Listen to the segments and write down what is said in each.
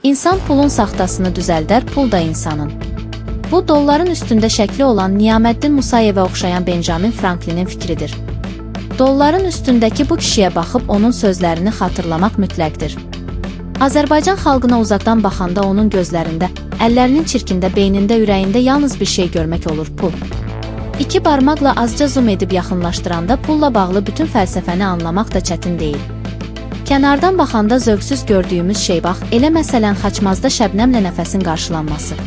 İnsan pulun saxtasını düzəldər, pul da insanın. Bu, dolların üstündə şəkli olan Niyaməddin Musayevə oxşayan Benjamin Franklinin fikridir. Dolların üstündəki bu kişiyə baxıb onun sözlərini xatırlamaq mütləqdir. Azərbaycan xalqına uzaqdan baxanda onun gözlərində, əllərinin çirkində, beynində, ürəyində yalnız bir şey görmək olur: pul. İki barmaqla azca zoom edib yaxınlaşdıranda pulla bağlı bütün fəlsəfəni anlamaq da çətin deyil. Kənardan baxanda zövqsüz gördüyümüz şey bax, elə məsələn Xaçmazda Şəbnəmlə Nəfəsin qarşılanması.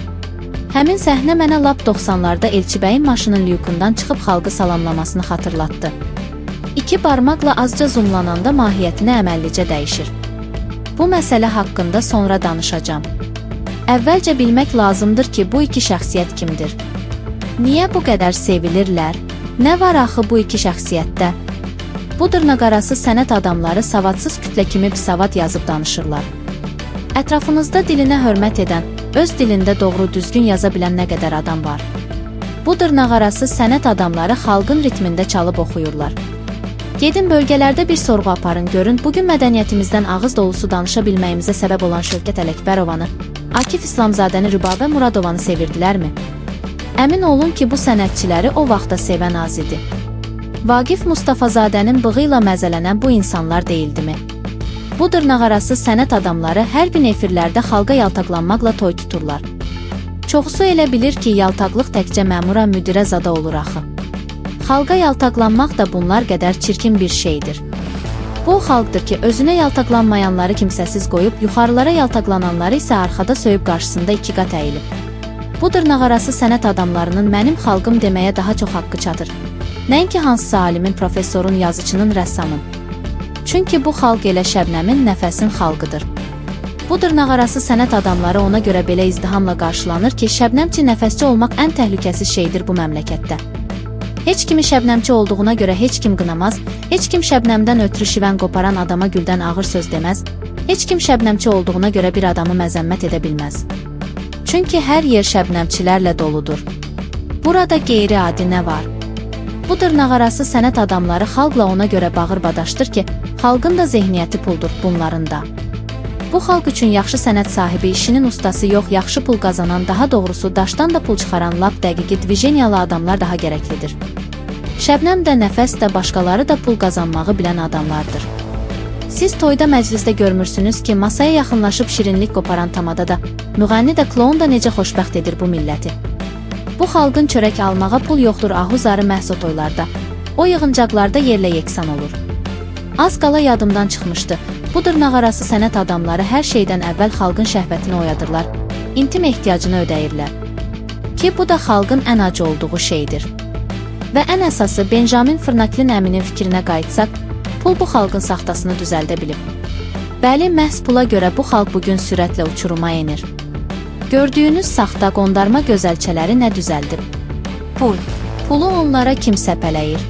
Həmin səhnə mənə lap 90'larda Elçibəyin maşının lyukundan çıxıb xalqı salamlamasını xatırlatdı. İki barmaqla azca zoomlananda mahiyyətini əməllicə dəyişir. Bu məsələ haqqında sonra danışacağım. Əvvəlcə bilmək lazımdır ki, bu iki şəxsiyyət kimdir? Niyə bu qədər sevilirlər? Nə var axı bu iki şəxsiyyətdə? Bu dırnaqarası sənət adamları savadsız kütlə kimi bisavad yazıb danışırlar. Ətrafınızda dilinə hörmət edən, öz dilində doğru düzgün yaza bilən nə qədər adam var? Bu dırnaqarası sənət adamları xalqın ritmində çalıb oxuyurlar. Gedin bölgələrdə bir sorğu aparın, görün, bugün mədəniyyətimizdən ağız dolusu danışa bilməyimizə səbəb olan Şövkət Ələkbərovanı, Akif İslamzadəni, Rübabə Muradovanı sevirdilərmi? Əmin olun ki, bu sənətçiləri o vaxtda sevən az idi. Vaqif Mustafazadənin bığı ilə məzələnən bu insanlar deyildimi? Bu dırnaqarası sənət adamları hər gün efirlərdə xalqa yaltaqlanmaqla toy tuturlar. Çoxusu elə bilir ki, yaltaqlıq təkcə məmura, müdirə zada olur axı. Xalqa yaltaqlanmaq da bunlar qədər çirkin bir şeydir. Bu xalqdır ki, özünə yaltaqlanmayanları kimsəsiz qoyub, yuxarılara yaltaqlananları isə arxada söyüb qarşısında iki qat əyilib. Bu dırnaqarası sənət adamlarının mənim xalqım deməyə daha çox haqqı çatır. Nəinki hansısa alimin, professorun, yazıçının, rəssamın. Çünki bu xalq elə Şəbnəmin, Nəfəsin xalqıdır. Bu dırnaqarası sənət adamları ona görə belə izdihamla qarşılanır ki, Şəbnəmçi, Nəfəsçi olmaq ən təhlükəsiz şeydir bu məmləkətdə. Heç kimi Şəbnəmçi olduğuna görə heç kim qınamaz, heç kim Şəbnəmdən ötürü şivən qoparan adama güldən ağır söz deməz, heç kim Şəbnəmçi olduğuna görə bir adamı məzəmmət edə bilməz. Çünki hər yer Şəbnəmçilərlə doludur. Burada qeyri-adi nə var? Bu dırnaqarası sənət adamları xalqla ona görə bağır-badaşdır ki, xalqın da zehniyyəti puldur, bunların da. Bu xalq üçün yaxşı sənət sahibi, işinin ustası yox, yaxşı pul qazanan, daha doğrusu daşdan da pul çıxaran lap dəqiqi, divijeniyalı adamlar daha gərəklidir. Şəbnəm də, Nəfəs də, başqaları da pul qazanmağı bilən adamlardır. Siz toyda, məclisdə görmürsünüz ki, masaya yaxınlaşıb şirinlik qoparan tamada da, müğənni də, kloun da necə xoşbəxt edir bu milləti. Bu xalqın çörək almağa pul yoxdur ahuzarı məhz o toylarda. O yığıncaqlarda yerlə yeksan olur. Az qala yadımdan çıxmışdı. Bu dırnaqarası sənət adamları hər şeydən əvvəl xalqın şəhvətini oyadırlar, intim ehtiyacını ödəyirlər. Ki bu da xalqın ən acı olduğu şeydir. Və ən əsası, Benjamin Franklin əminin fikrinə qayıtsaq, pul bu xalqın saxtasını düzəldə bilib. Bəli, məhz pula görə bu xalq bugün sürətlə uçuruma enir. Gördüyünüz saxta, qondarma gözəlçələri nə düzəldib? Pul. Pulu onlara kim səpələyir?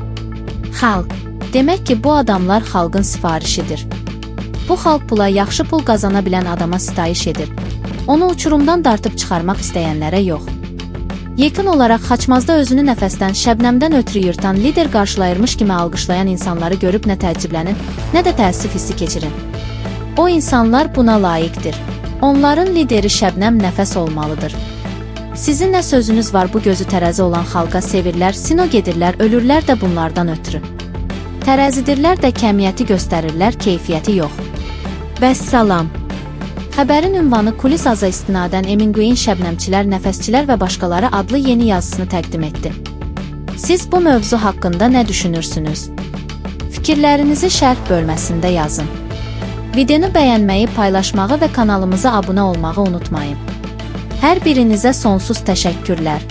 Xalq. Demək ki, bu adamlar xalqın sifarişidir. Bu xalq pula, yaxşı pul qazana bilən adama sitayiş edir. Onu uçurumdan dartıb çıxarmaq istəyənlərə yox. Yekun olaraq Xaçmazda özünü Nəfəsdən, Şəbnəmdən ötürü yırtan, lider qarşılayırmış kimi alqışlayan insanları görüb nə təəccüblənin, nə də təəssüf hissi keçirin. O insanlar buna layiqdir. Onların lideri Şəbnəm, Nəfəs olmalıdır. Sizin nə sözünüz var bu gözü tərəzi olan xalqa? Sevirlər, sino gedirlər, ölürlər də bunlardan ötürü. Tərəzidirlər də kəmiyyəti göstərirlər, keyfiyyəti yox. Vəssalam. Xəbərin ünvanı kulis aza istinadən Emin Queen Şəbnəmçilər, Nəfəsçilər və başqaları adlı yeni yazısını təqdim etdi. Siz bu mövzu haqqında nə düşünürsünüz? Fikirlərinizi şərh bölməsində yazın. Videonu bəyənməyi, paylaşmağı və kanalımıza abunə olmağı unutmayın. Hər birinizə sonsuz təşəkkürlər.